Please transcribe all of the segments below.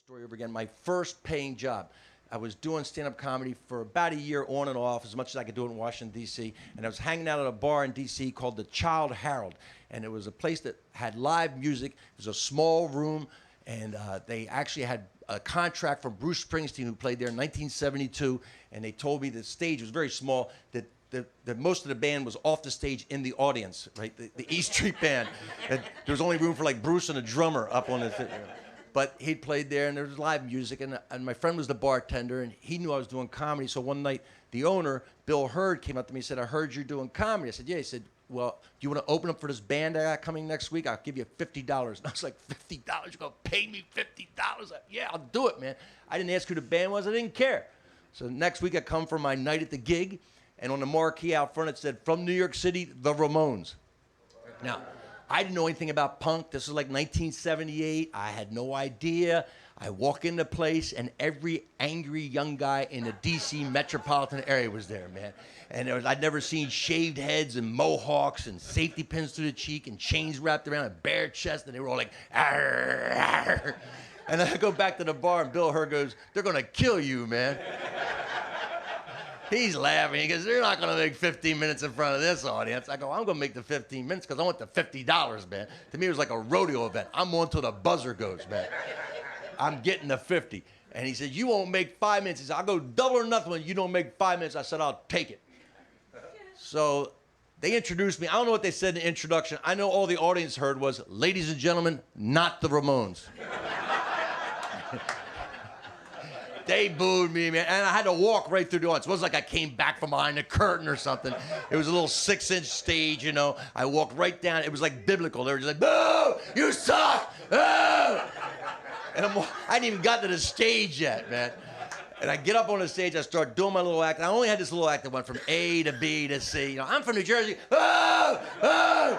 story over again. My first paying job. I was doing stand-up comedy for about a year on and off, as much as I could do it in Washington, D.C. And I was hanging out at a bar in D.C. called the Child Herald. And it was a place that had live music. It was a small room, and they actually had a contract from Bruce Springsteen, who played there in 1972. And they told me the stage was very small, that most of the band was off the stage in the audience, right? The E Street Band. And there was only room for like Bruce and a drummer up on the... But he'd played there, and there was live music, and my friend was the bartender, and he knew I was doing comedy. So one night, the owner, Bill Hurd, came up to me and said, "I heard you're doing comedy." I said, "Yeah." He said, "Well, do you want to open up for this band I got coming next week? I'll give you $50. And I was like, $50? You're going to pay me $50? Yeah, I'll do it, man. I didn't ask who the band was. I didn't care. So next week, I come for my night at the gig, and on the marquee out front, it said, "From New York City, the Ramones." Now, I didn't know anything about punk. This was like 1978. I had no idea. I walk in the place, and every angry young guy in the D.C. metropolitan area was there, man. And I'd never seen shaved heads and mohawks and safety pins through the cheek and chains wrapped around a bare chest, and they were all like, "Arr, arr." And then I go back to the bar, and Bill Hurd goes, "They're going to kill you, man." He's laughing. He goes, "They're not going to make 15 minutes in front of this audience." I go, "I'm going to make the 15 minutes because I want the $50, man." To me, it was like a rodeo event. I'm on till the buzzer goes, man. I'm getting the 50. And he said, "You won't make 5 minutes." He said, "I'll go double or nothing when you don't make 5 minutes." I said, "I'll take it." So they introduced me. I don't know what they said in the introduction. I know all the audience heard was, "Ladies and gentlemen, not the Ramones." They booed me, man, and I had to walk right through the audience. It wasn't like I came back from behind the curtain or something. It was a little 6-inch stage, you know. I walked right down. It was like biblical. They were just like, "Boo! You suck! Boo!" And I hadn't even gotten to the stage yet, man. And I get up on the stage. I start doing my little act. I only had this little act that went from A to B to C. You know, "I'm from New Jersey. Boo! Boo!"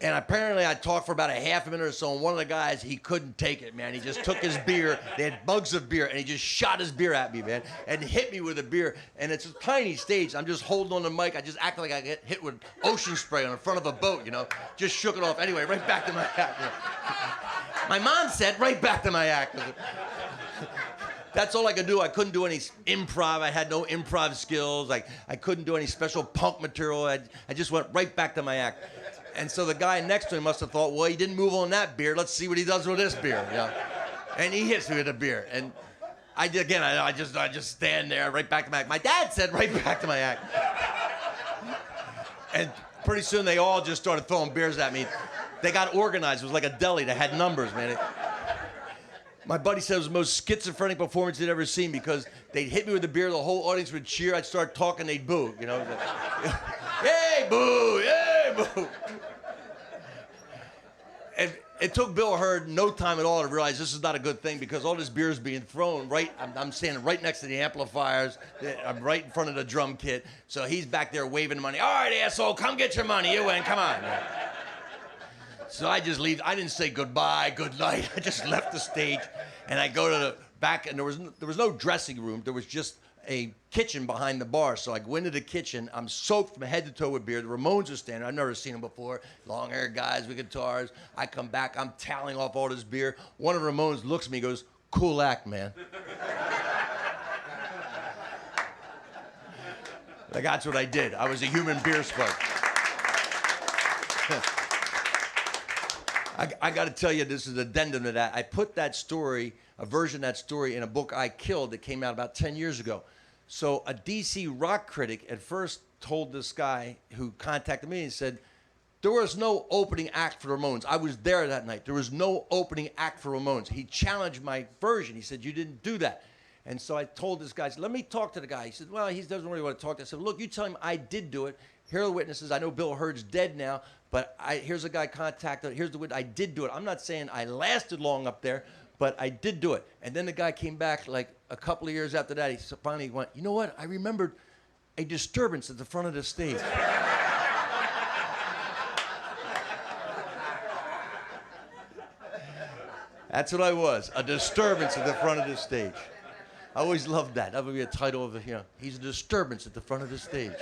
And apparently I talked for about a half a minute or so, and one of the guys, he couldn't take it, man. He just took his beer. They had bugs of beer, and he just shot his beer at me, man, and hit me with a beer. And it's a tiny stage. I'm just holding on the mic. I just act like I get hit with ocean spray on the front of a boat, you know. Just shook it off. Anyway, right back to my act. You know. My mom said, right back to my act. That's all I could do. I couldn't do any improv. I had no improv skills. I couldn't do any special punk material. I just went right back to my act. And so the guy next to him must have thought, well, he didn't move on that beer. Let's see what he does with this beer. You know? And he hits me with a beer. And I just stand there right back to my act. My dad said right back to my act. And pretty soon they all just started throwing beers at me. They got organized. It was like a deli. They had numbers, man. My buddy said it was the most schizophrenic performance he'd ever seen because they'd hit me with the beer, the whole audience would cheer, I'd start talking, they'd boo, you know. Yay, boo, yay, boo. And it took Bill Hurd no time at all to realize this is not a good thing because all this beer is being thrown right, I'm standing right next to the amplifiers, I'm right in front of the drum kit, so he's back there waving money. "All right, asshole, come get your money, you win, come on." So I just leave. I didn't say goodbye, good night. I just left the stage, and I go to the back, and there was no dressing room. There was just a kitchen behind the bar. So I go into the kitchen. I'm soaked from head to toe with beer. The Ramones are standing. I've never seen them before. Long-haired guys with guitars. I come back. I'm toweling off all this beer. One of the Ramones looks at me and goes, "Cool act, man." Like, that's what I did. I was a human beer spud. I got to tell you, this is an addendum to that. I put that story, a version of that story, in a book I Killed that came out about 10 years ago. So a DC rock critic at first told this guy who contacted me and said, there was no opening act for Ramones. I was there that night. There was no opening act for Ramones. He challenged my version. He said, you didn't do that. And so I told this guy, I said, let me talk to the guy. He said, well, he doesn't really want to talk to us. I said, look, you tell him I did do it. Here are the witnesses. I know Bill Hurd's dead now, but here's a guy contacted. Here's the witness. I did do it. I'm not saying I lasted long up there, but I did do it. And then the guy came back like a couple of years after that. He finally went, you know what? I remembered a disturbance at the front of the stage. That's what I was, a disturbance at the front of the stage. I always loved that. That would be a title of, he's a disturbance at the front of the stage.